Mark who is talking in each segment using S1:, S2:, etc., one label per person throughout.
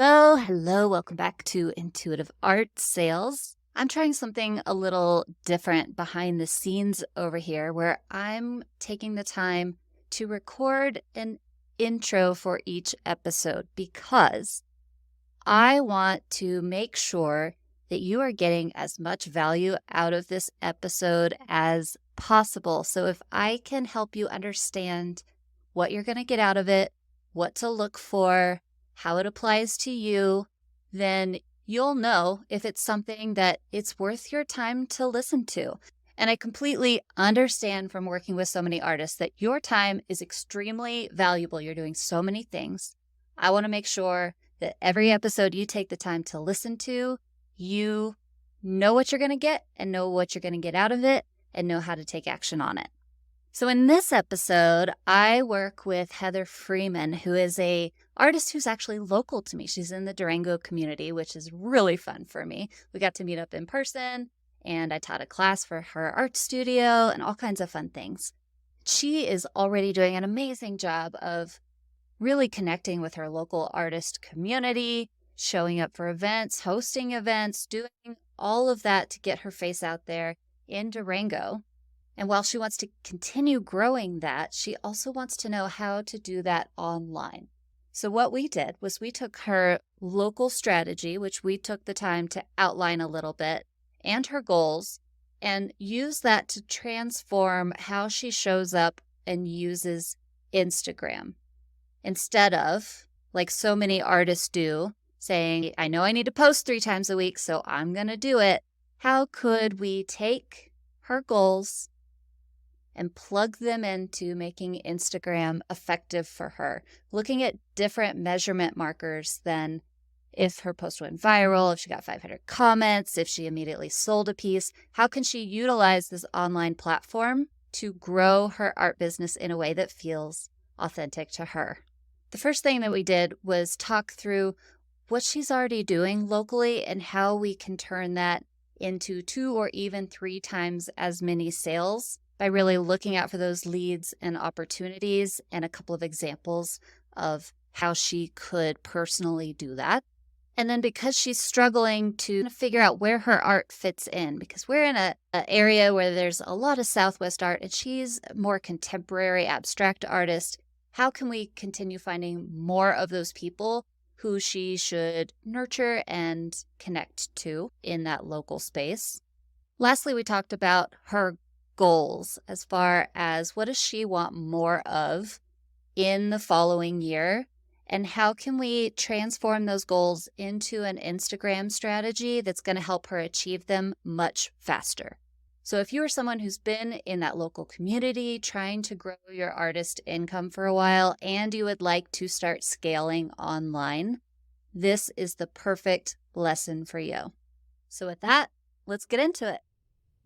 S1: Hello, welcome back to Intuitive Art Sales. I'm trying something a little different behind the scenes over here where I'm taking the time to record an intro for each episode because I want to make sure that you are getting as much value out of this episode as possible. So if I can help you understand what you're going to get out of it, what to look for, how it applies to you, then you'll know if it's something that it's worth your time to listen to. And I completely understand from working with so many artists that your time is extremely valuable. You're doing so many things. I want to make sure that every episode you take the time to listen to, you know what you're going to get and know what you're going to get out of it and know how to take action on it. So in this episode, I work with Heather Freeman, who is a artist who's actually local to me. She's in the Durango community, which is really fun for me. We got to meet up in person, and I taught a class for her art studio and all kinds of fun things. She is already doing an amazing job of really connecting with her local artist community, showing up for events, hosting events, doing all of that to get her face out there in Durango. And while she wants to continue growing that, she also wants to know how to do that online. So what we did was we took her local strategy, which we took the time to outline a little bit, and her goals, and used that to transform how she shows up and uses Instagram. Instead of, like so many artists do, saying, I know I need to post 3 times a week, so I'm going to do it. How could we take her goals and plug them into making Instagram effective for her, looking at different measurement markers than if her post went viral, if she got 500 comments, if she immediately sold a piece. How can she utilize this online platform to grow her art business in a way that feels authentic to her? The first thing that we did was talk through what she's already doing locally and how we can turn that into 2 or even 3 times as many sales by really looking out for those leads and opportunities and a couple of examples of how she could personally do that. And then because she's struggling to figure out where her art fits in, because we're in an area where there's a lot of Southwest art and she's a more contemporary abstract artist, how can we continue finding more of those people who she should nurture and connect to in that local space? Lastly, we talked about her goals as far as what does she want more of in the following year, and how can we transform those goals into an Instagram strategy that's going to help her achieve them much faster. So if you are someone who's been in that local community trying to grow your artist income for a while and you would like to start scaling online, this is the perfect lesson for you. So with that, let's get into it.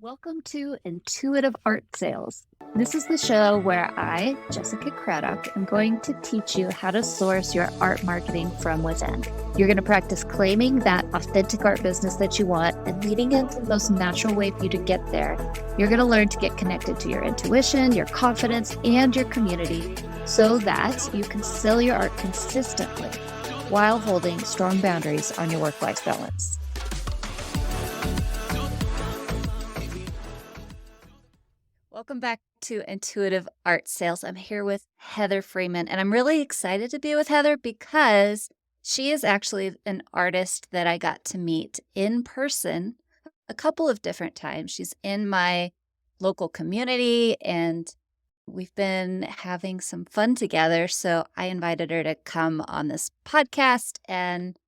S1: Welcome to Intuitive Art Sales. This is the show where I, Jessica Craddock, am going to teach you how to source your art marketing from within. You're going to practice claiming that authentic art business that you want and leading into the most natural way for you to get there. You're going to learn to get connected to your intuition, your confidence, and your community so that you can sell your art consistently while holding strong boundaries on your work-life balance. Welcome back to Intuitive Art Sales. I'm here with Heather Freeman, and I'm really excited to be with Heather because she is actually an artist that I got to meet in person a couple of different times. She's in my local community, and we've been having some fun together, so I invited her to come on this podcast and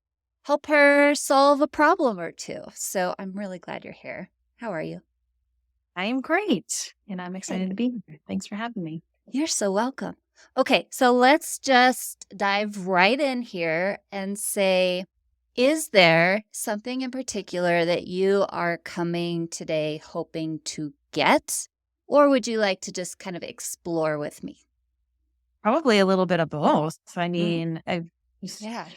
S1: help her solve a problem or two. So I'm really glad you're here. How are you?
S2: I am great, and I'm excited to be here. Thanks for having me.
S1: You're so welcome. Okay, so let's just dive right in here and say, is there something in particular that you are coming today hoping to get, or would you like to just kind of explore with me?
S2: Probably a little bit of both. I mean,
S1: Yeah.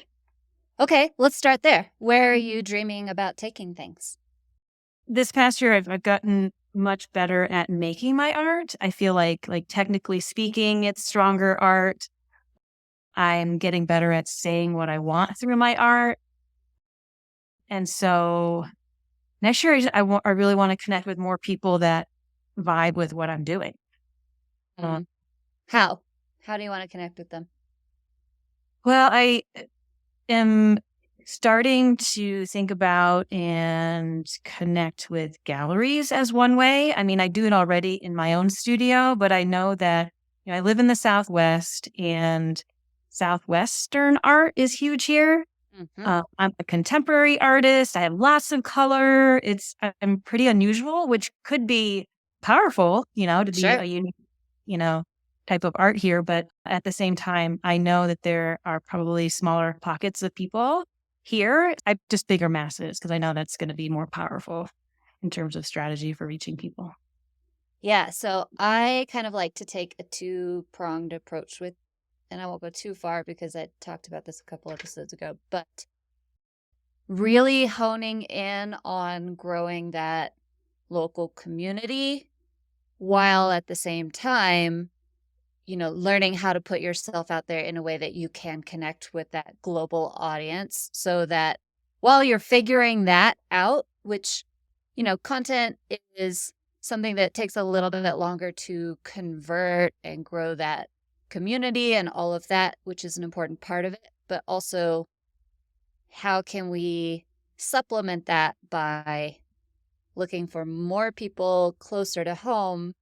S1: Okay, let's start there. Where are you dreaming about taking things?
S2: This past year, I've gotten much better at making my art. I feel like technically speaking, it's stronger art. I'm getting better at saying what I want through my art. And so next year, I really want to connect with more people that vibe with what I'm doing.
S1: Mm. How? How do you want to connect with them?
S2: Well, I am starting to think about and connect with galleries as one way. I mean, I do it already in my own studio, but I know that I live in the Southwest, and Southwestern art is huge here.
S1: Mm-hmm.
S2: I'm a contemporary artist. I have lots of color. I'm pretty unusual, which could be powerful, to be
S1: Sure.
S2: a unique, you know, type of art here. But at the same time, I know that there are probably smaller pockets of people here. I just bigger masses, because I know that's going to be more powerful in terms of strategy for reaching people.
S1: Yeah, so I kind of like to take a two-pronged approach with, and I won't go too far because I talked about this a couple episodes ago, but really honing in on growing that local community while at the same time, learning how to put yourself out there in a way that you can connect with that global audience so that while you're figuring that out, which, content is something that takes a little bit longer to convert and grow that community and all of that, which is an important part of it, but also how can we supplement that by looking for more people closer to home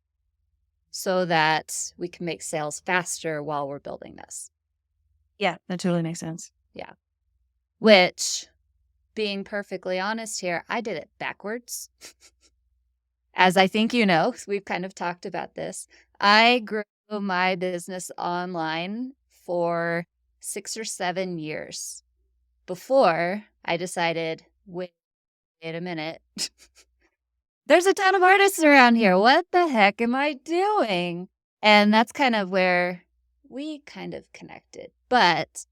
S1: so that we can make sales faster while we're building this.
S2: Yeah, that totally makes sense.
S1: Yeah. Which, being perfectly honest here, I did it backwards. As I think you know, 'cause we've kind of talked about this. I grew my business online for 6 or 7 years before I decided, wait a minute. There's a ton of artists around here. What the heck am I doing? And that's kind of where we kind of connected. But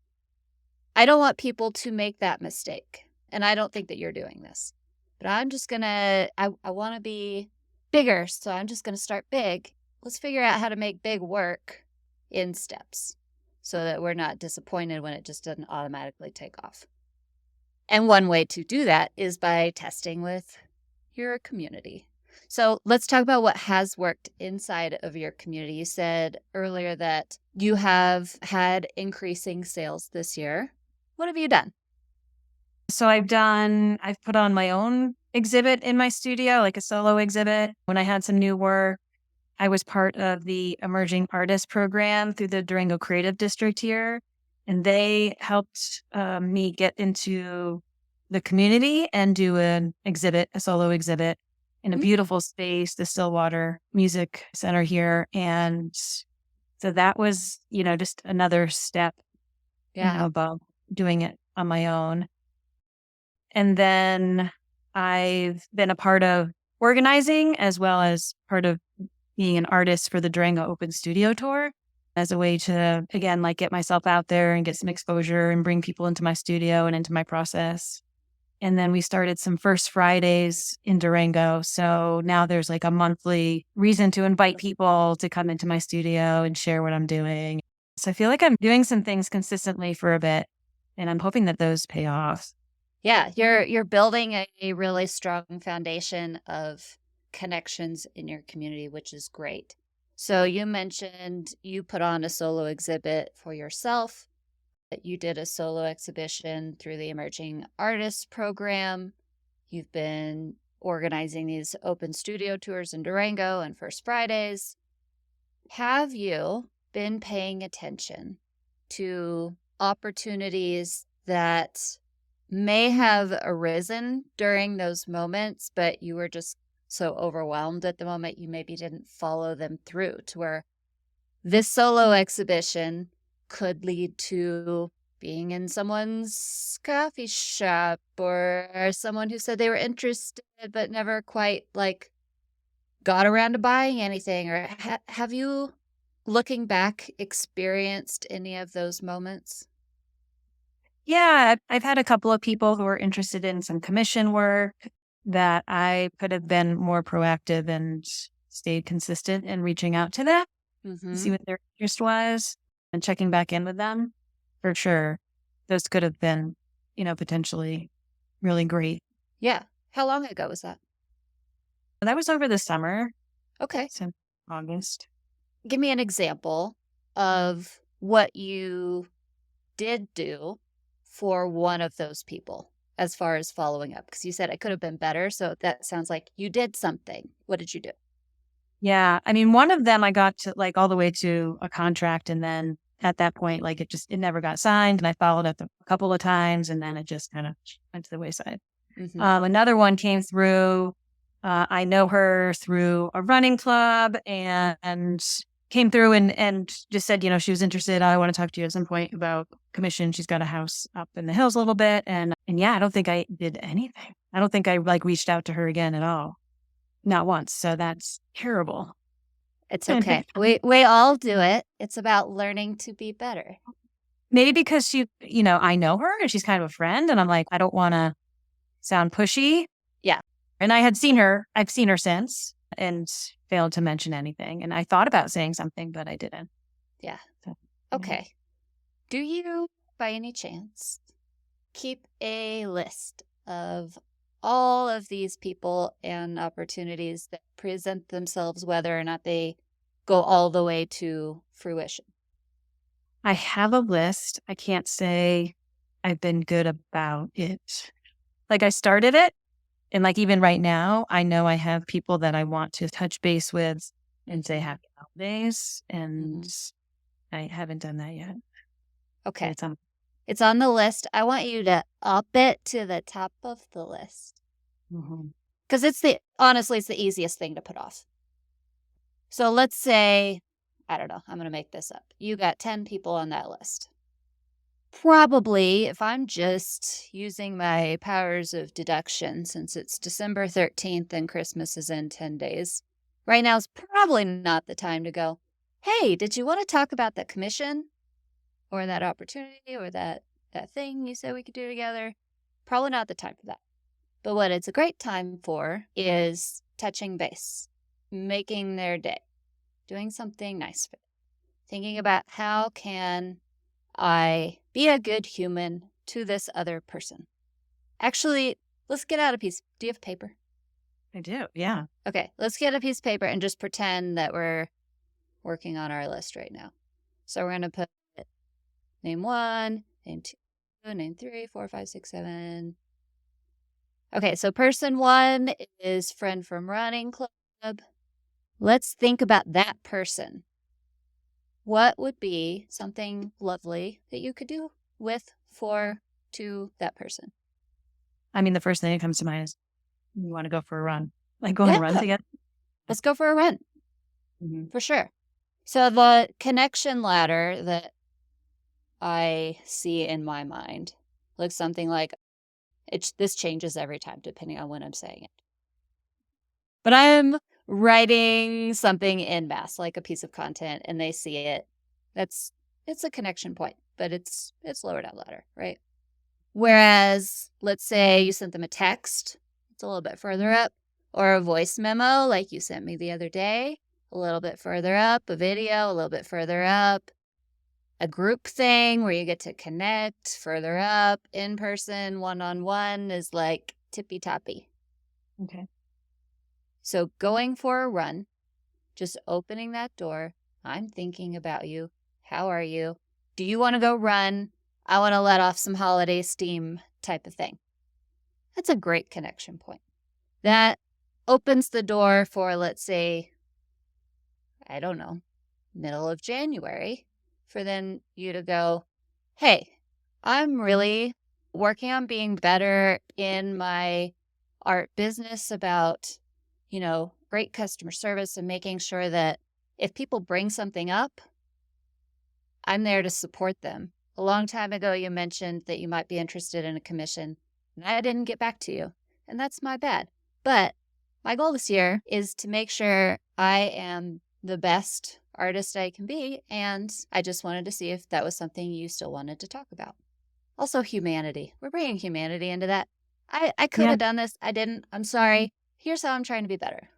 S1: I don't want people to make that mistake. And I don't think that you're doing this. But I'm just going to, I want to be bigger. So I'm just going to start big. Let's figure out how to make big work in steps so that we're not disappointed when it just doesn't automatically take off. And one way to do that is by testing with your community. So let's talk about what has worked inside of your community. You said earlier that you have had increasing sales this year. What have you done?
S2: So I've put on my own exhibit in my studio, like a solo exhibit. When I had some new work, I was part of the Emerging Artist Program through the Durango Creative District here, and they helped me get into the community and do a solo exhibit in a
S1: Mm.
S2: beautiful space, the Stillwater Music Center here. And so that was, just another step,
S1: Yeah.
S2: above doing it on my own. And then I've been a part of organizing as well as part of being an artist for the Durango Open Studio Tour as a way to, again, like get myself out there and get some exposure and bring people into my studio and into my process. And then we started some First Fridays in Durango. So now there's like a monthly reason to invite people to come into my studio and share what I'm doing. So I feel like I'm doing some things consistently for a bit, and I'm hoping that those pay off.
S1: Yeah, you're building a really strong foundation of connections in your community, which is great. So you mentioned you put on a solo exhibit for yourself, that you did a solo exhibition through the Emerging Artists Program. You've been organizing these open studio tours in Durango and First Fridays. Have you been paying attention to opportunities that may have arisen during those moments, but you were just so overwhelmed at the moment you maybe didn't follow them through, to where this solo exhibition could lead to being in someone's coffee shop, or someone who said they were interested but never quite got around to buying anything? Or have you, looking back, experienced any of those moments?
S2: Yeah, I've had a couple of people who are interested in some commission work that I could have been more proactive and stayed consistent in reaching out to them,
S1: Mm-hmm.
S2: see what their interest was and checking back in with them. for sure. Those could have been, potentially really great.
S1: Yeah. How long ago was that?
S2: That was over the summer,
S1: Okay.
S2: since August.
S1: Give me an example of what you did do for one of those people as far as following up. Because you said it could have been better. So that sounds like you did something. What did you do?
S2: Yeah. I mean, one of them I got to like all the way to a contract. And then at that point, like it never got signed. And I followed up a couple of times and then it just kind of went to the wayside.
S1: Mm-hmm.
S2: Another one came through. I know her through a running club and came through and just said, she was interested. I want to talk to you at some point about commission. She's got a house up in the hills a little bit. And yeah, I don't think I did anything. I don't think I like reached out to her again at all. Not once. So that's terrible.
S1: It's okay. We all do it. It's about learning to be better.
S2: Maybe because I know her and she's kind of a friend and I'm like, I don't want to sound pushy.
S1: Yeah.
S2: And I've seen her since and failed to mention anything. And I thought about saying something, but I didn't.
S1: Yeah.
S2: So,
S1: Okay. Do you, by any chance, keep a list of all of these people and opportunities that present themselves, whether or not they go all the way to fruition?
S2: I have a list. I can't say I've been good about it. Like I started it. And like even right now, I know I have people that I want to touch base with and say happy holidays. And I haven't done that yet.
S1: Okay.
S2: It's on.
S1: It's on the list. I want you to up it to the top of the list. Because honestly, it's the easiest thing to put off. So let's say, I don't know, I'm going to make this up. You got 10 people on that list. Probably, if I'm just using my powers of deduction, since it's December 13th and Christmas is in 10 days, right now is probably not the time to go, hey, did you want to talk about that commission or that opportunity or that thing you said we could do together? Probably not the time for that. But what it's a great time for is touching base, making their day, doing something nice for them, thinking about how can I be a good human to this other person. Actually, let's get out a piece. Do you have paper?
S2: I do, yeah.
S1: Okay, let's get a piece of paper and just pretend that we're working on our list right now. So we're going to put name 1, name 2, name 3, 4, 5, 6, 7. Okay, so person 1 is friend from running club. Let's think about that person. What would be something lovely that you could do to that person?
S2: I mean, the first thing that comes to mind is you want to go for a run. Like go on a run together.
S1: Let's go for a run. For sure. So the connection ladder that I see in my mind looks something like this changes every time depending on when I'm saying it. But I'm writing something en masse, like a piece of content, and they see it. It's a connection point, but it's lower down ladder, right? Whereas, let's say you sent them a text, it's a little bit further up, or a voice memo like you sent me the other day, a little bit further up, a video, a little bit further up, a group thing where you get to connect further up, in person, one-on-one is like tippy-toppy.
S2: Okay.
S1: So going for a run, just opening that door, I'm thinking about you. How are you? Do you want to go run? I want to let off some holiday steam type of thing. That's a great connection point. That opens the door for, let's say, I don't know, middle of January, for then you to go, hey, I'm really working on being better in my art business about, great customer service and making sure that if people bring something up, I'm there to support them. A long time ago, you mentioned that you might be interested in a commission, and I didn't get back to you, and that's my bad. But my goal this year is to make sure I am the best artist I can be, and I just wanted to see if that was something you still wanted to talk about. Also, humanity. We're bringing humanity into that. I could have done this. I didn't. I'm sorry. Here's how I'm trying to be better.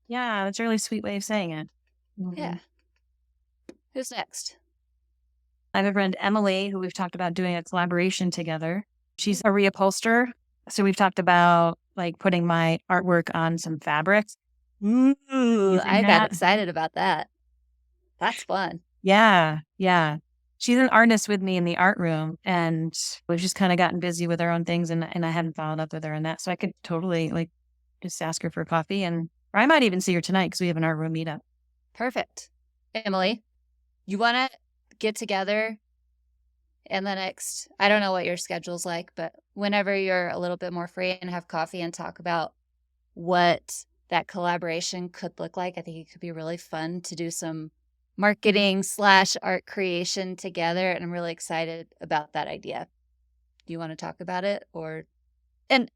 S2: Yeah, that's a really sweet way of saying it.
S1: Yeah. Who's next?
S2: I have a friend, Emily, who we've talked about doing a collaboration together. She's a reupholsterer. So we've talked about like putting my artwork on some fabrics,
S1: Ooh,
S2: using
S1: I got
S2: that.
S1: excited about that. That's fun.
S2: Yeah, yeah. She's an artist with me in the art room, and we've just kind of gotten busy with our own things, and I haven't followed up with her on that. So I could totally like just ask her for coffee, and or I might even see her tonight because we have an art room meetup.
S1: Perfect. Emily, you want to get together in the next, I don't know what your schedule's like, but whenever you're a little bit more free and have coffee and talk about what that collaboration could look like. I think it could be really fun to do some marketing / art creation together. And I'm really excited about that idea. Do you want to talk about it? And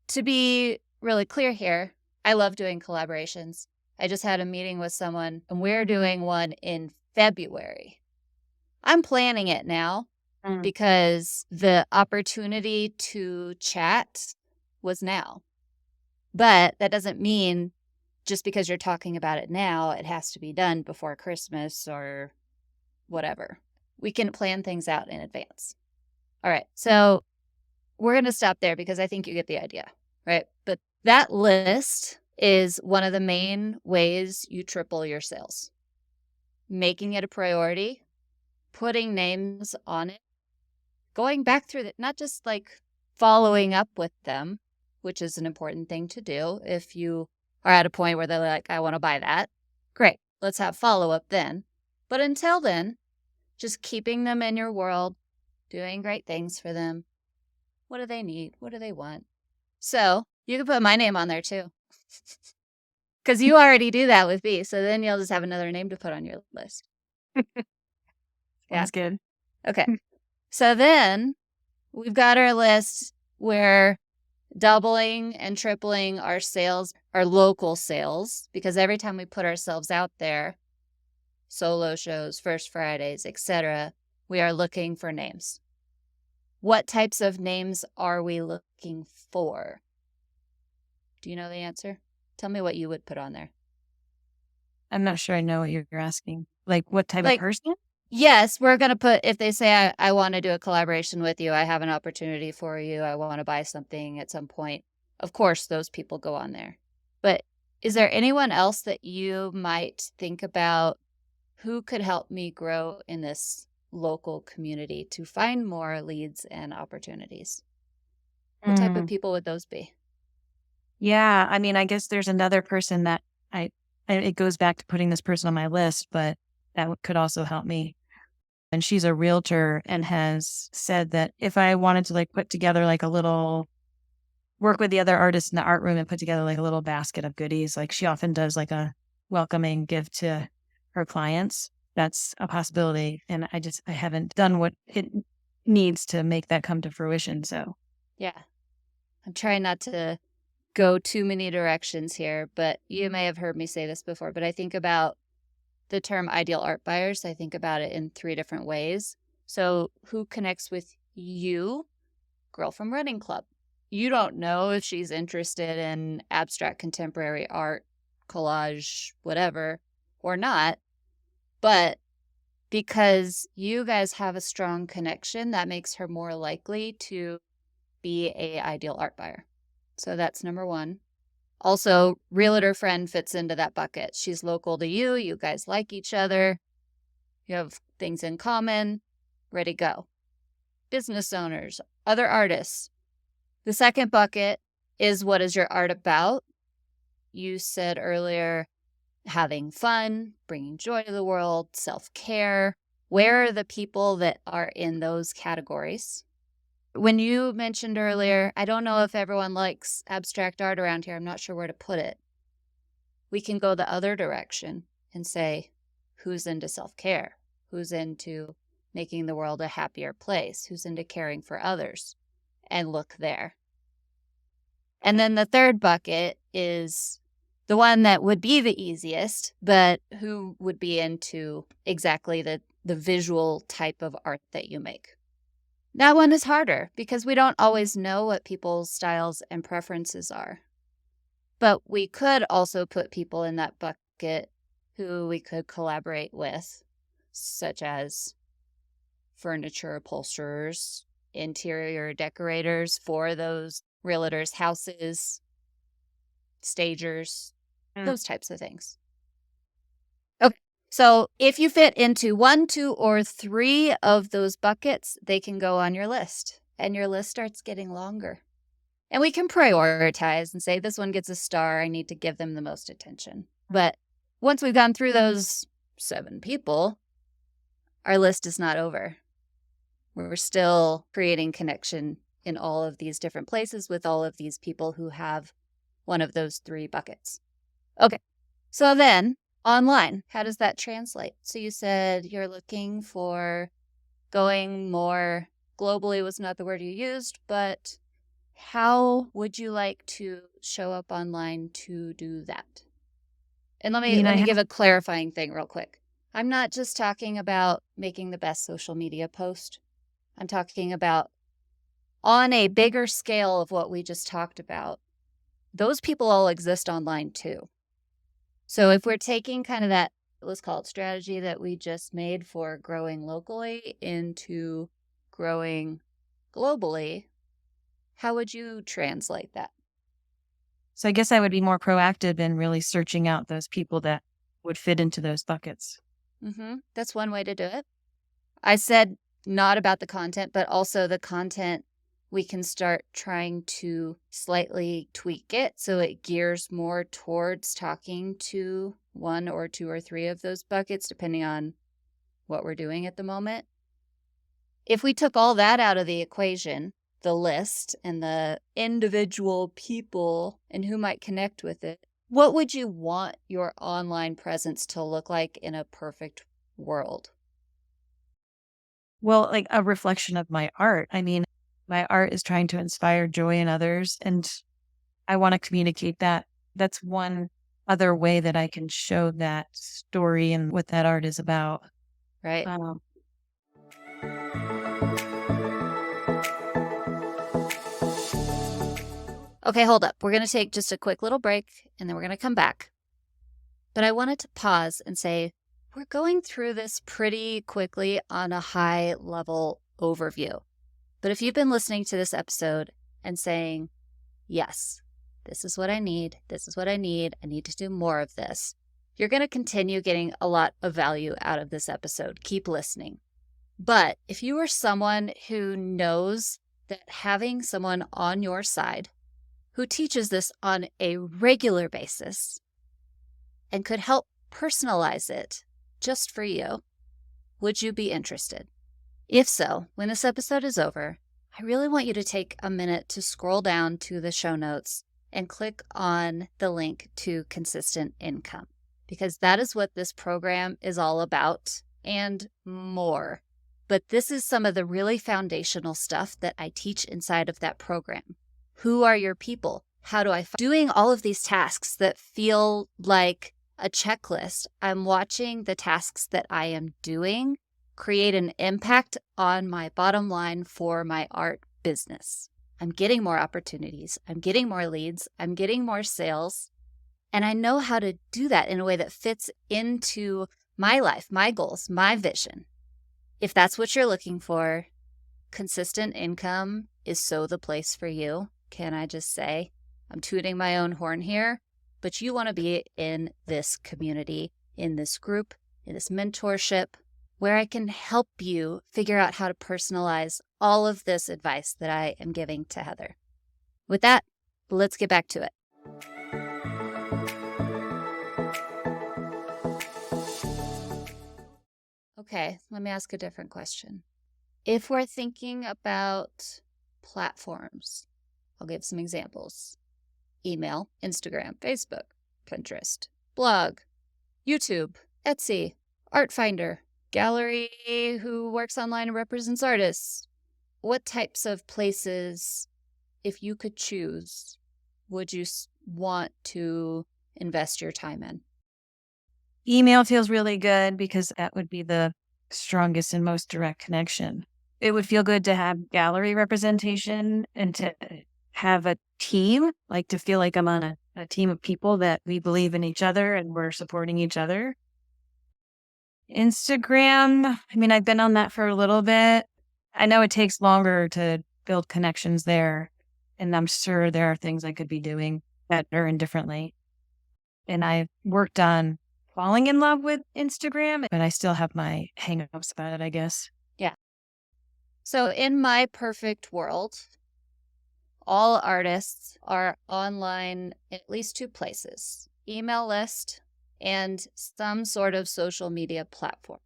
S1: to be really clear here, I love doing collaborations. I just had a meeting with someone and we're doing one in February. I'm planning it now
S2: Mm.
S1: because the opportunity to chat was now. But that doesn't mean just because you're talking about it now, it has to be done before Christmas or whatever. We can plan things out in advance. All right. So we're going to stop there because I think you get the idea, right? But that list is one of the main ways you triple your sales. Making it a priority, putting names on it, going back through it, not just like following up with them, which is an important thing to do. If you are at a point where they're like, I want to buy that, great, let's have follow up then. But until then, just keeping them in your world, doing great things for them. What do they need? What do they want? So you can put my name on there too. Because you already do that with me. So then you'll just have another name to put on your list. Yeah.
S2: Sounds good.
S1: Okay. So then we've got our list where doubling and tripling our sales, our local sales, because every time we put ourselves out there, solo shows, First Fridays, etc., we are looking for names. What types of names are we looking for? Do you know the answer? Tell me what you would put on there.
S2: I'm not sure I know what you're asking. Like what type of
S1: Like,
S2: person?
S1: yes, we're going to put, if they say, I want to do a collaboration with you, I have an opportunity for you, I want to buy something at some point. Of course, those people go on there. But is there anyone else that you might think about who could help me grow in this local community to find more leads and opportunities? What type of
S2: Mm.
S1: people would those be?
S2: Yeah, I mean, I guess there's another person that it goes back to putting this person on my list, but could also help me. And she's a realtor and has said that if I wanted to like put together like a little work with the other artists in the art room and put together like a little basket of goodies, like she often does like a welcoming gift to her clients. That's a possibility. And I haven't done what it needs to make that come to fruition. So
S1: Yeah. I'm trying not to go too many directions here, but you may have heard me say this before, but I think about the term ideal art buyers. I think about it in 3 different ways. So who connects with you? Girl from running club. You don't know if she's interested in abstract contemporary art, collage, whatever, or not, but because you guys have a strong connection, that makes her more likely to be a ideal art buyer. So that's number 1. Also, realtor friend fits into that bucket. She's local to you. You guys like each other. You have things in common. Ready to go. Business owners, other artists. The second bucket is, what is your art about? You said earlier, having fun, bringing joy to the world, self-care. Where are the people that are in those categories? When you mentioned earlier, I don't know if everyone likes abstract art around here. I'm not sure where to put it. We can go the other direction and say, who's into self-care? Who's into making the world a happier place? Who's into caring for others? And look there. And then the third bucket is the one that would be the easiest, but who would be into exactly the visual type of art that you make. That one is harder because we don't always know what people's styles and preferences are. But we could also put people in that bucket who we could collaborate with, such as furniture upholsterers, interior decorators for those realtors' houses, stagers, those types of things. Okay. So if you fit into 1, 2, or 3 of those buckets, they can go on your list, and your list starts getting longer. And we can prioritize and say, this one gets a star. I need to give them the most attention. But once we've gone through those 7 people, our list is not over. We're still creating connection in all of these different places with all of these people who have one of those 3 buckets. Okay. So then online, how does that translate? So you said you're looking for going more globally was not the word you used, but how would you like to show up online to do that? And let me give a clarifying thing real quick. I'm not just talking about making the best social media post. I'm talking about on a bigger scale of what we just talked about. Those people all exist online too. So if we're taking kind of that, let's call it strategy that we just made for growing locally into growing globally, how would you translate that?
S2: So I guess I would be more proactive in really searching out those people that would fit into those buckets.
S1: That's one way to do it. I said not about the content, but also the content, we can start trying to slightly tweak it so it gears more towards talking to 1 or 2 or 3 of those buckets, depending on what we're doing at the moment. If we took all that out of the equation, the list and the individual people and who might connect with it, what would you want your online presence to look like in a perfect world?
S2: Well, like a reflection of my art. I mean, my art is trying to inspire joy in others, and I want to communicate that. That's one other way that I can show that story and what that art is about.
S1: Right. Okay, hold up. We're going to take just a quick little break, and then we're going to come back. But I wanted to pause and say, we're going through this pretty quickly on a high level overview. But if you've been listening to this episode and saying, yes, this is what I need, I need to do more of this, you're going to continue getting a lot of value out of this episode. Keep listening. But if you are someone who knows that having someone on your side who teaches this on a regular basis and could help personalize it just for you, would you be interested? If so, when this episode is over, I really want you to take a minute to scroll down to the show notes and click on the link to consistent income, because that is what this program is all about and more. But this is some of the really foundational stuff that I teach inside of that program. Who are your people? How do I doing all of these tasks that feel like a checklist? I'm watching the tasks that I am doing create an impact on my bottom line for my art business. I'm getting more opportunities. I'm getting more leads. I'm getting more sales. And I know how to do that in a way that fits into my life, my goals, my vision. If that's what you're looking for, consistent income is so the place for you. Can I just say, I'm tooting my own horn here, but you want to be in this community, in this group, in this mentorship, where I can help you figure out how to personalize all of this advice that I am giving to Heather. With that, let's get back to it. Okay, let me ask a different question. If we're thinking about platforms, I'll give some examples. Email, Instagram, Facebook, Pinterest, blog, YouTube, Etsy, Art Finder, gallery who works online and represents artists. What types of places, if you could choose, would you want to invest your time in?
S2: Email feels really good because that would be the strongest and most direct connection. It would feel good to have gallery representation and to have a team, like to feel like I'm on a team of people that we believe in each other and we're supporting each other. Instagram, I mean, I've been on that for a little bit. I know it takes longer to build connections there, and I'm sure there are things I could be doing better and differently. And I've worked on falling in love with Instagram, but I still have my hang-ups about it, I guess.
S1: Yeah. So in my perfect world, all artists are online in at least two places: email list and some sort of social media platform.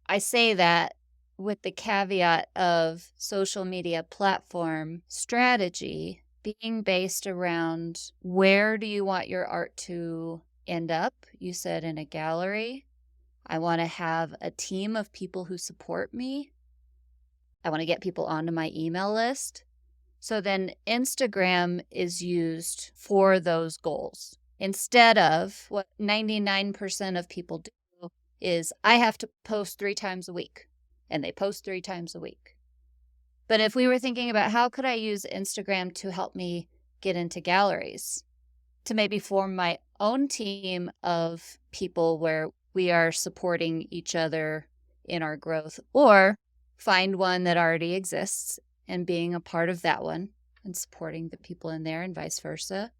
S1: I say that with the caveat of social media platform strategy being based around where do you want your art to end up? You said in a gallery. I want to have a team of people who support me. I want to get people onto my email list. So then Instagram is used for those goals instead of what 99% of people do is I have to post 3 times a week, and they post 3 times a week. But if we were thinking about how could I use Instagram to help me get into galleries, to maybe form my own team of people where we are supporting each other in our growth, or find one that already exists and being a part of that one and supporting the people in there and vice versa.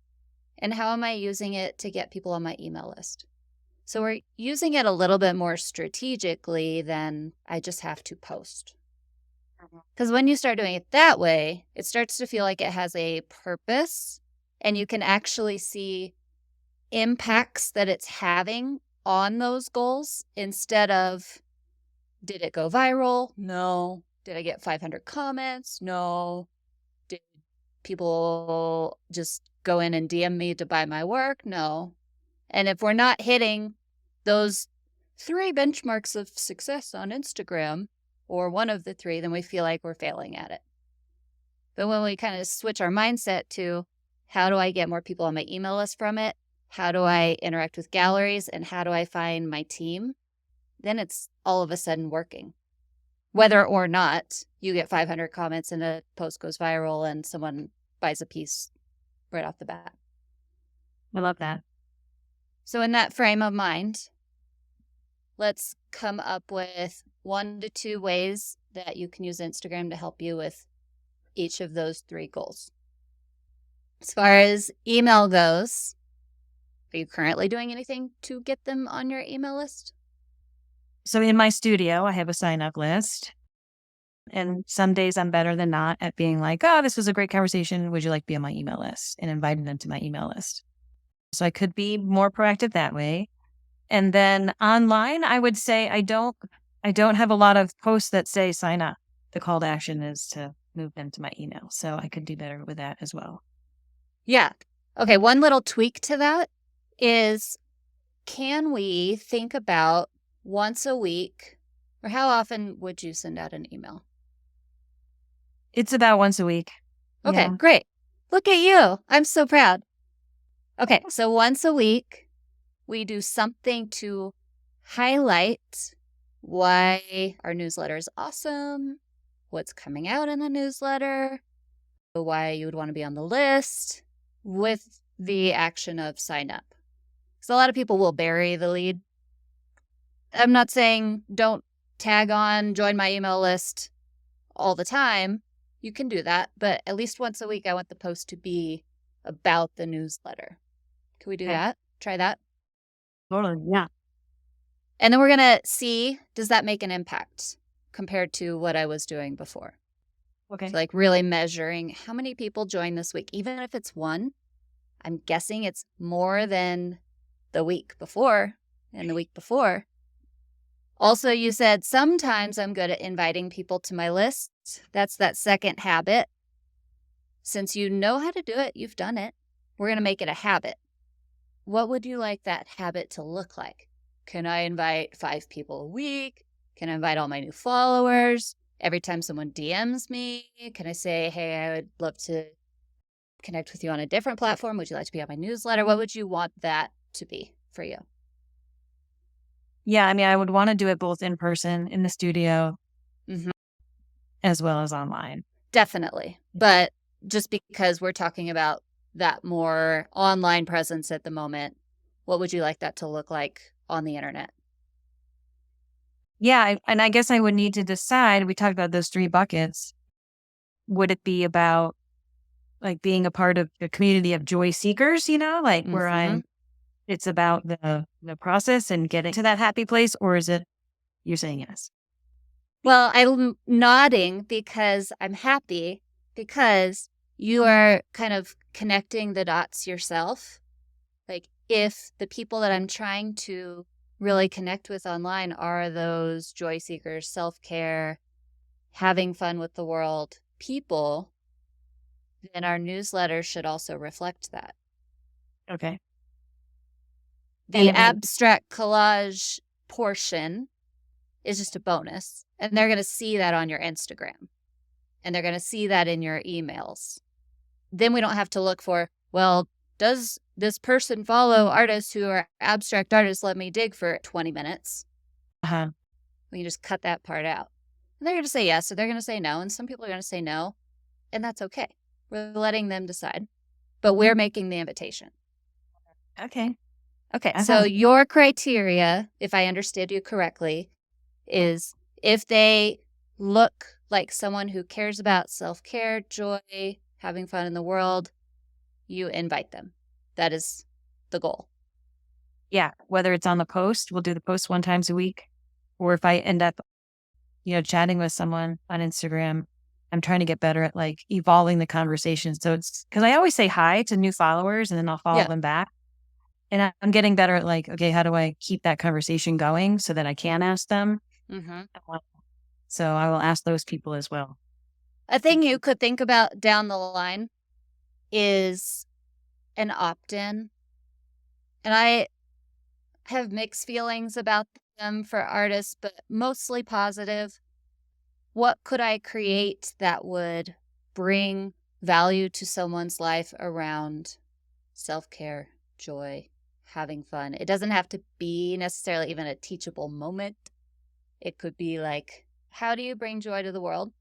S1: And how am I using it to get people on my email list? So we're using it a little bit more strategically than I just have to post. Because when you start doing it that way, it starts to feel like it has a purpose and you can actually see impacts that it's having on those goals instead of, did it go viral? No. Did I get 500 comments? No. Did people just go in and DM me to buy my work? No. And if we're not hitting those 3 benchmarks of success on Instagram, or one of the 3, then we feel like we're failing at it. But when we kind of switch our mindset to how do I get more people on my email list from it? How do I interact with galleries? And how do I find my team? Then it's all of a sudden working. Whether or not you get 500 comments and a post goes viral and someone buys a piece right off the bat.
S2: I love that.
S1: So in that frame of mind, let's come up with 1 to 2 ways that you can use Instagram to help you with each of those 3 goals. As far as email goes, are you currently doing anything to get them on your email list?
S2: So in my studio, I have a sign-up list. And some days I'm better than not at being like, oh, this was a great conversation. Would you like to be on my email list? And inviting them to my email list. So I could be more proactive that way. And then online, I would say I don't have a lot of posts that say sign up. The call to action is to move them to my email. So I could do better with that as well.
S1: Yeah. Okay, one little tweak to that is, can we think about once a week, or how often would you send out an email?
S2: It's about once a week.
S1: Okay,
S2: Yeah.
S1: great. Look at you. I'm so proud. Okay, so once a week, we do something to highlight why our newsletter is awesome, what's coming out in the newsletter, why you would want to be on the list, with the action of sign up. So a lot of people will bury the lead. I'm not saying don't tag on, join my email list all the time. You can do that, but at least once a week, I want the post to be about the newsletter. Can we do that? Try that.
S2: Totally. Yeah.
S1: And then we're going to see, does that make an impact compared to what I was doing before?
S2: Okay.
S1: So like really measuring how many people join this week, even if it's 1. I'm guessing it's more than the week before and the week before. Also, you said sometimes I'm good at inviting people to my list. That's that second habit. Since you know how to do it, you've done it. We're going to make it a habit. What would you like that habit to look like? Can I invite 5 people a week? Can I invite all my new followers? Every time someone DMs me, can I say, hey, I would love to connect with you on a different platform? Would you like to be on my newsletter? What would you want that to be for you?
S2: Yeah. I mean, I would want to do it both in person in the studio
S1: Mm-hmm.
S2: as well as online.
S1: Definitely. But just because we're talking about that more online presence at the moment, what would you like that to look like on the internet?
S2: Yeah, and I guess I would need to decide, we talked about those 3 buckets. Would it be about, like, being a part of the community of joy seekers, like, where
S1: Hmm.
S2: it's about the process and getting to that happy place, or is it you're saying yes?
S1: Well, I'm nodding because I'm happy because you are kind of connecting the dots yourself. Like, if the people that I'm trying to really connect with online are those joy seekers, self care, having fun with the world people, then our newsletter should also reflect that.
S2: Okay.
S1: The
S2: And
S1: abstract collage portion is just a bonus, and they're going to see that on your Instagram and they're going to see that in your emails. Then we don't have to look for, well, does this person follow artists who are abstract artists? Let me dig for 20 minutes.
S2: uh-huh.
S1: We can just cut that part out. And they're going to say yes, or they're going to say no. And some people are going to say no, and that's okay. We're letting them decide, but we're making the invitation.
S2: Okay.
S1: Okay, so
S2: Uh-huh.
S1: your criteria, if I understood you correctly, is if they look like someone who cares about self-care, joy, having fun in the world, you invite them. That is the goal.
S2: Yeah, whether it's on the post, we'll do the post 1 times a week, or if I end up, chatting with someone on Instagram, I'm trying to get better at, like, evolving the conversation. So it's because I always say hi to new followers and then I'll follow
S1: Yeah.
S2: them back. And I'm getting better at, like, okay, how do I keep that conversation going so that I can ask them?
S1: Mm-hmm.
S2: So I will ask those people as well.
S1: A thing you could think about down the line is an opt-in. And I have mixed feelings about them for artists, but mostly positive. What could I create that would bring value to someone's life around self-care, joy, having fun? It doesn't have to be necessarily even a teachable moment. It could be like, how do you bring joy to the world?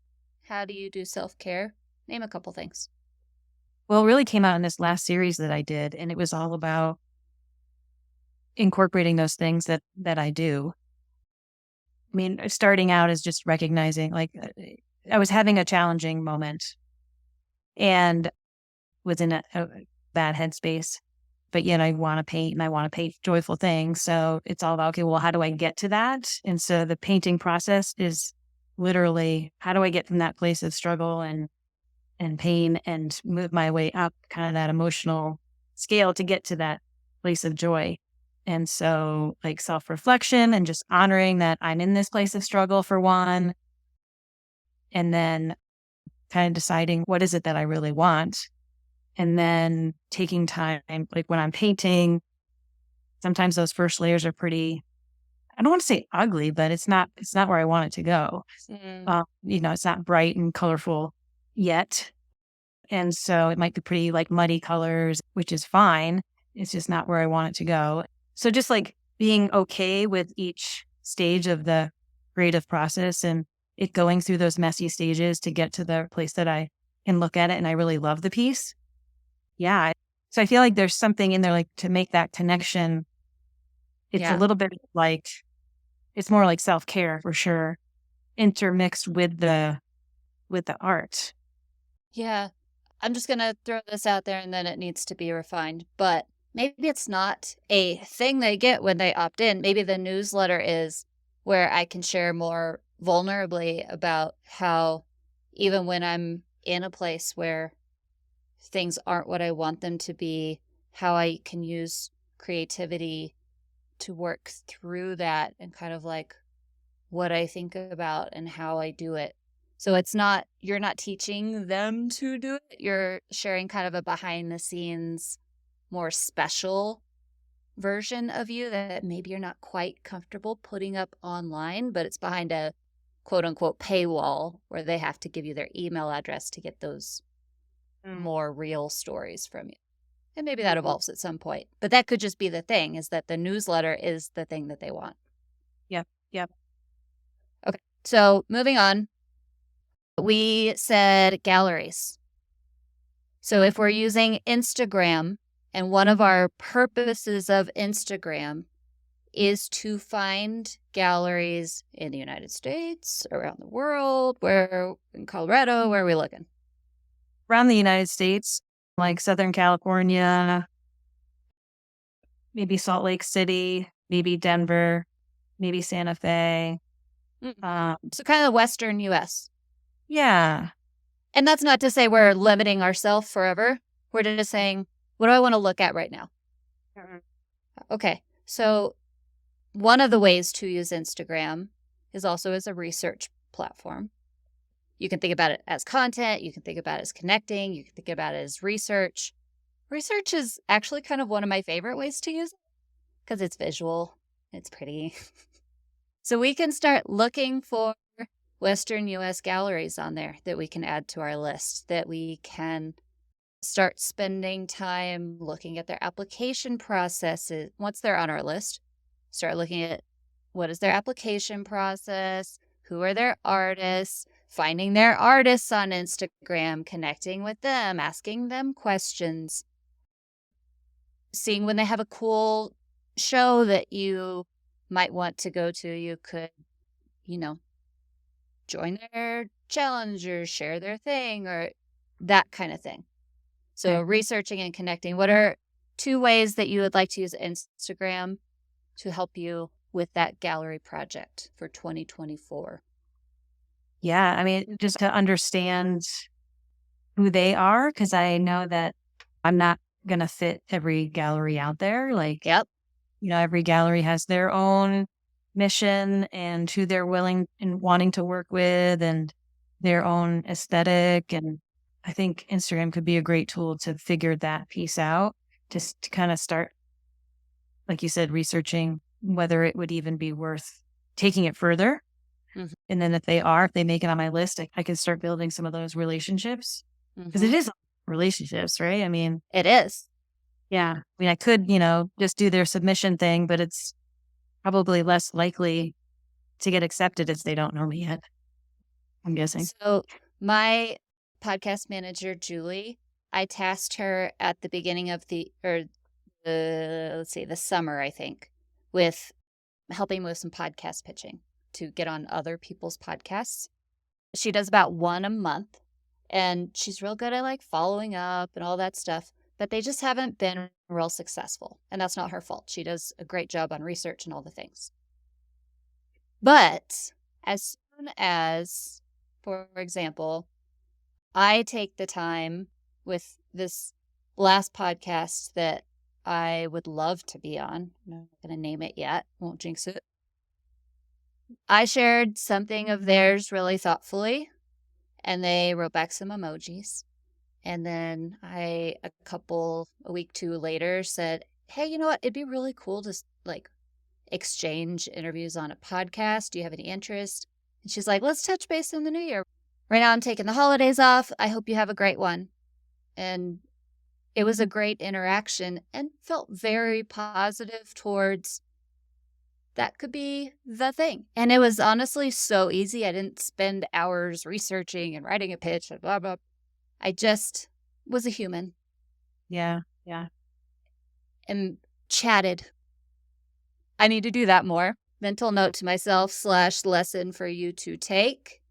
S1: How do you do self-care? Name a couple things.
S2: Well, it really came out in this last series that I did, and it was all about incorporating those things that I do. I mean, starting out is just recognizing, like, I was having a challenging moment and was in a bad headspace, but yet I want to paint and I want to paint joyful things. So it's all about, okay, well, how do I get to that? And so the painting process is literally, how do I get from that place of struggle and pain and move my way up kind of that emotional scale to get to that place of joy. And so, like, self reflection and just honoring that I'm in this place of struggle for one, and then kind of deciding what is it that I really want. And then taking time, like when I'm painting, sometimes those first layers are pretty, I don't want to say ugly, but it's not where I want it to go.
S1: Mm,
S2: It's not bright and colorful yet. And so it might be pretty, like, muddy colors, which is fine. It's just not where I want it to go. So just, like, being okay with each stage of the creative process and it going through those messy stages to get to the place that I can look at it and I really love the piece. Yeah. So I feel like there's something in there, like, to make that connection. It's a
S1: yeah.
S2: little bit like, it's more like self-care for sure, intermixed with the art.
S1: Yeah. I'm just going to throw this out there and then it needs to be refined. But maybe it's not a thing they get when they opt in. Maybe the newsletter is where I can share more vulnerably about how, even when I'm in a place where things aren't what I want them to be, how I can use creativity to work through that and kind of like what I think about and how I do it. So it's not, you're not teaching them to do it. You're sharing kind of a behind the scenes, more special version of you that maybe you're not quite comfortable putting up online, but it's behind a quote unquote paywall where they have to give you their email address to get those
S2: Mm.
S1: more real stories from you. And maybe that evolves at some point. But that could just be the thing, is that the newsletter is the thing that they want.
S2: Yep. Yep.
S1: Okay. So moving on, we said galleries. So if we're using Instagram, and one of our purposes of Instagram is to find galleries in the United States, around the world, where in Colorado, where are we looking?
S2: Around the United States, like Southern California, maybe Salt Lake City, maybe Denver, maybe Santa Fe.
S1: So kind of the Western US.
S2: Yeah.
S1: And that's not to say we're limiting ourselves forever. We're just saying, what do I want to look at right now? Okay. So one of the ways to use Instagram is also as a research platform. You can think about it as content. You can think about it as connecting. You can think about it as research. Research is actually kind of one of my favorite ways to use it because it's visual. It's pretty. So we can start looking for Western US galleries on there that we can add to our list, that we can start spending time looking at their application processes. Once they're on our list, start looking at what is their application process, who are their artists, finding their artists on Instagram, connecting with them, asking them questions, seeing when they have a cool show that you might want to go to. You could, join their challenge or share their thing or that kind of thing. So researching and connecting. What are 2 ways that you would like to use Instagram to help you with that gallery project for 2024?
S2: Yeah. I mean, just to understand who they are, because I know that I'm not going to fit every gallery out there. Like,
S1: Yep.
S2: Every gallery has their own mission and who they're willing and wanting to work with and their own aesthetic. And I think Instagram could be a great tool to figure that piece out, just to kind of start, like you said, researching whether it would even be worth taking it further.
S1: Mhm.
S2: And then if they make it on my list, I can start building some of those relationships because it
S1: Mhm.
S2: is relationships, right? I mean,
S1: It is.
S2: yeah. I mean, I could, just do their submission thing, but it's probably less likely to get accepted if they don't know me yet, I'm guessing.
S1: So my podcast manager, Julie, I tasked her at the beginning of the summer, I think, with helping with some podcast pitching to get on other people's podcasts. She does about 1 a month, and she's real good at like following up and all that stuff, but they just haven't been real successful. And that's not her fault. She does a great job on research and all the things. But as soon as, for example, I take the time with this last podcast that I would love to be on, I'm not going to name it yet, won't jinx it. I shared something of theirs really thoughtfully, and they wrote back some emojis. And then a week, 2 later said, hey, you know what? It'd be really cool to like exchange interviews on a podcast. Do you have any interest? And she's like, let's touch base in the new year. Right now I'm taking the holidays off. I hope you have a great one. And it was a great interaction and felt very positive towards that could be the thing. And it was honestly so easy. I didn't spend hours researching and writing a pitch and blah, blah. I just was a human.
S2: Yeah. Yeah.
S1: And chatted. I need to do that more. Mental note to myself / lesson for you to take.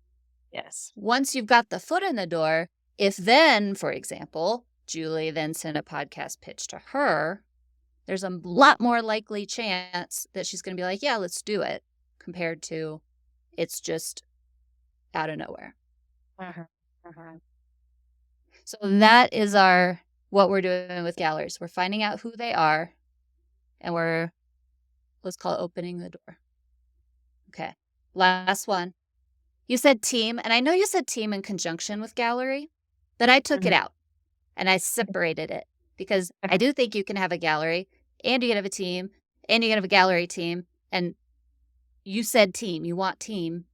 S2: Yes.
S1: Once you've got the foot in the door, if then, for example, Julie then sent a podcast pitch to her, there's a lot more likely chance that she's going to be like, yeah, let's do it, compared to it's just out of nowhere. So that is what we're doing with galleries. We're finding out who they are, and let's call it opening the door. Okay. Last one. You said team, and I know you said team in conjunction with gallery, but I took it out and I separated it because I do think you can have a gallery and you can have a team and you can have a gallery team. And you said team, you want team.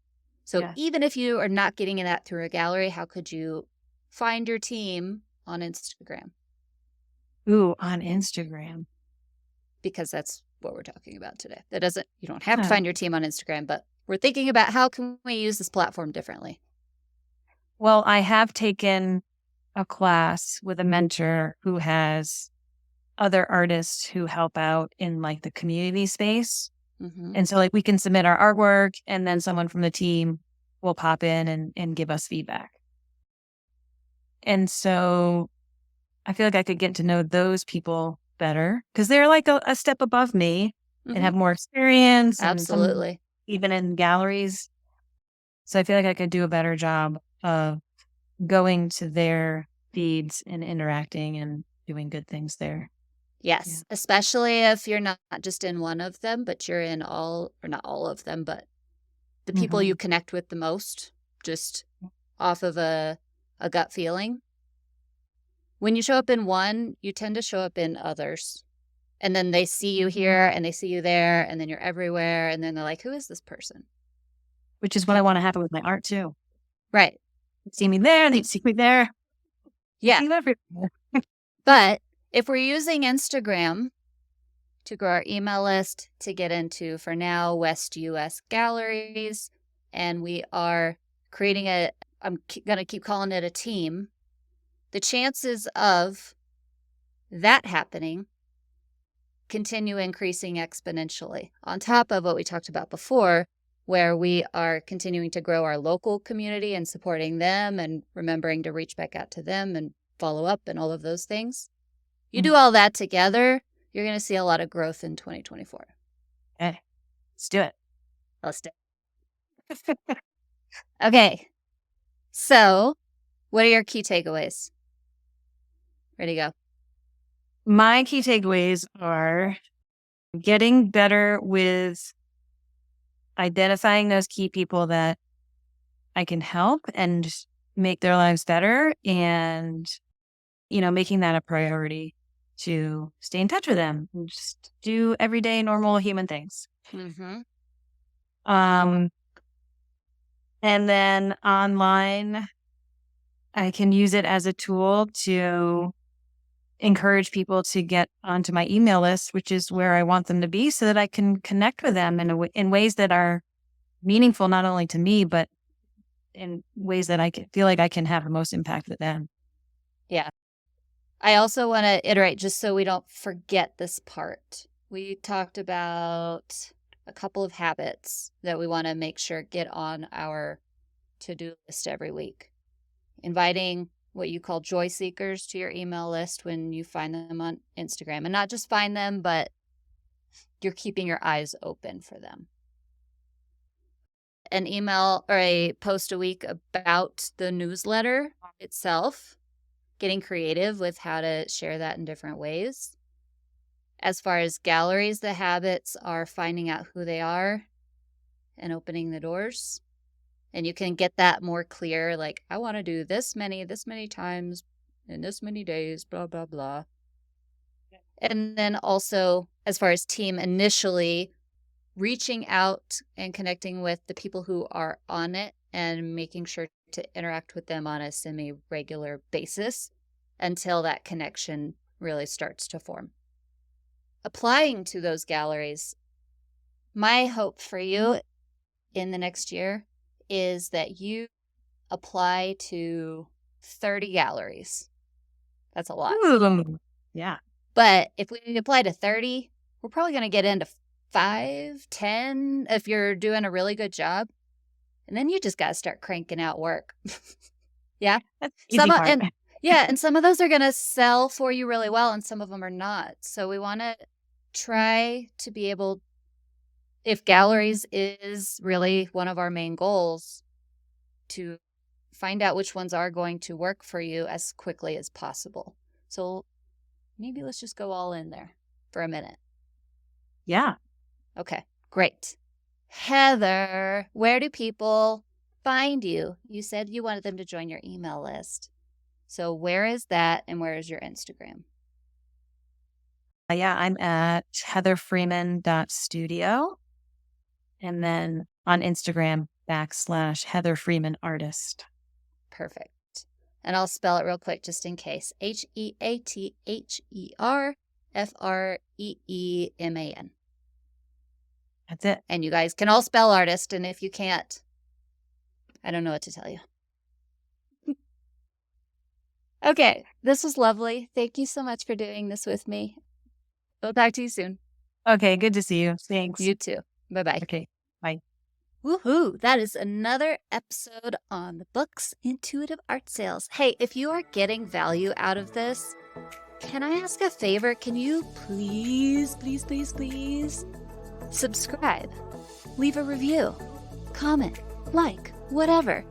S1: So even if you are not getting that through a gallery, how could you find your team on Instagram?
S2: Ooh, on Instagram.
S1: Because that's what we're talking about today. You don't have to find your team on Instagram, but we're thinking about how can we use this platform differently?
S2: Well, I have taken a class with a mentor who has other artists who help out in like the community space.
S1: Mm-hmm.
S2: And so like we can submit our artwork and then someone from the team will pop in and give us feedback. And so I feel like I could get to know those people better because they're like a step above me and
S1: Mm-hmm.
S2: have more experience and some
S1: Absolutely.
S2: even in galleries. So I feel like I could do a better job of going to their feeds and interacting and doing good things there.
S1: Yes, especially if you're not just in one of them, but you're in all, or not all of them, but the people you connect with the most, just off of a gut feeling. When you show up in one, you tend to show up in others. And then they see you here and they see you there, and then you're everywhere. And then they're like, who is this person?
S2: Which is what I want to happen with my art too.
S1: Right.
S2: They see me there, they see me there.
S1: Yeah.
S2: See me everywhere.
S1: But if we're using Instagram to grow our email list, to get into, for now, West US galleries, and we are creating I'm going to keep calling it a team, the chances of that happening continue increasing exponentially. On top of what we talked about before, where we are continuing to grow our local community and supporting them and remembering to reach back out to them and follow up and all of those things. You do all that together, you're going to see a lot of growth in 2024.
S2: Okay, let's do it.
S1: Let's do it. Okay. So, what are your key takeaways? Ready to go.
S2: My key takeaways are getting better with identifying those key people that I can help and make their lives better and, making that a priority to stay in touch with them and just do everyday normal human things.
S1: Mm-hmm.
S2: And then online, I can use it as a tool to encourage people to get onto my email list, which is where I want them to be so that I can connect with them in ways that are meaningful, not only to me, but in ways that I feel like I can have the most impact with them.
S1: Yeah. I also want to iterate just so we don't forget this part. We talked about a couple of habits that we want to make sure get on our to-do list every week. Inviting what you call joy seekers to your email list when you find them on Instagram. And not just find them, but you're keeping your eyes open for them. An email or a post a week about the newsletter itself, getting creative with how to share that in different ways. As far as galleries, the habits are finding out who they are and opening the doors. And you can get that more clear, like, I want to do this many times in this many days, blah, blah, blah. And then also, as far as team, initially reaching out and connecting with the people who are on it and making sure to interact with them on a semi-regular basis until that connection really starts to form. Applying to those galleries, my hope for you in the next year is that you apply to 30 galleries. That's a lot.
S2: Ooh, yeah.
S1: But if we apply to 30, we're probably going to get into 5, 10 if you're doing a really good job. And then you just got to start cranking out work. Yeah.
S2: That's the easy part.
S1: And some of those are going to sell for you really well and some of them are not. So we want to try to be able, if galleries is really one of our main goals, to find out which ones are going to work for you as quickly as possible. So maybe let's just go all in there for a minute.
S2: Yeah.
S1: Okay, great. Heather, where do people find you? You said you wanted them to join your email list. So where is that and where is your Instagram?
S2: Yeah, I'm at heatherfreeman.studio. And then on Instagram, /Heather Freeman Artist.
S1: Perfect. And I'll spell it real quick just in case. HeatherFreeman.
S2: That's it.
S1: And you guys can all spell artist. And if you can't, I don't know what to tell you. Okay, this was lovely. Thank you so much for doing this with me. We'll talk to you soon.
S2: Okay, good to see you. Thanks.
S1: You too. Bye-bye.
S2: Okay. Bye.
S1: Woohoo! That is another episode on the books Intuitive Art Sales. Hey, if you are getting value out of this, can I ask a favor? Can you please subscribe, leave a review, comment, like, whatever.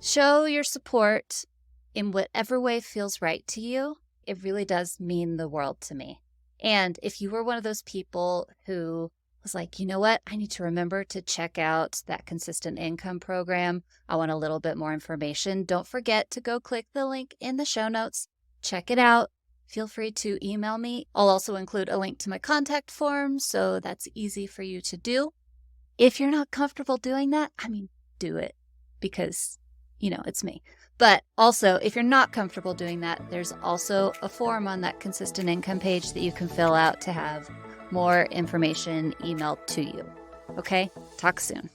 S1: Show your support in whatever way feels right to you. It really does mean the world to me. And if you were one of those people who was like, you know what, I need to remember to check out that consistent income program. I want a little bit more information. Don't forget to go click the link in the show notes. Check it out. Feel free to email me. I'll also include a link to my contact form, so that's easy for you to do. If you're not comfortable doing that, do it because, it's me. But also, if you're not comfortable doing that, there's also a form on that consistent income page that you can fill out to have more information emailed to you. Okay? Talk soon.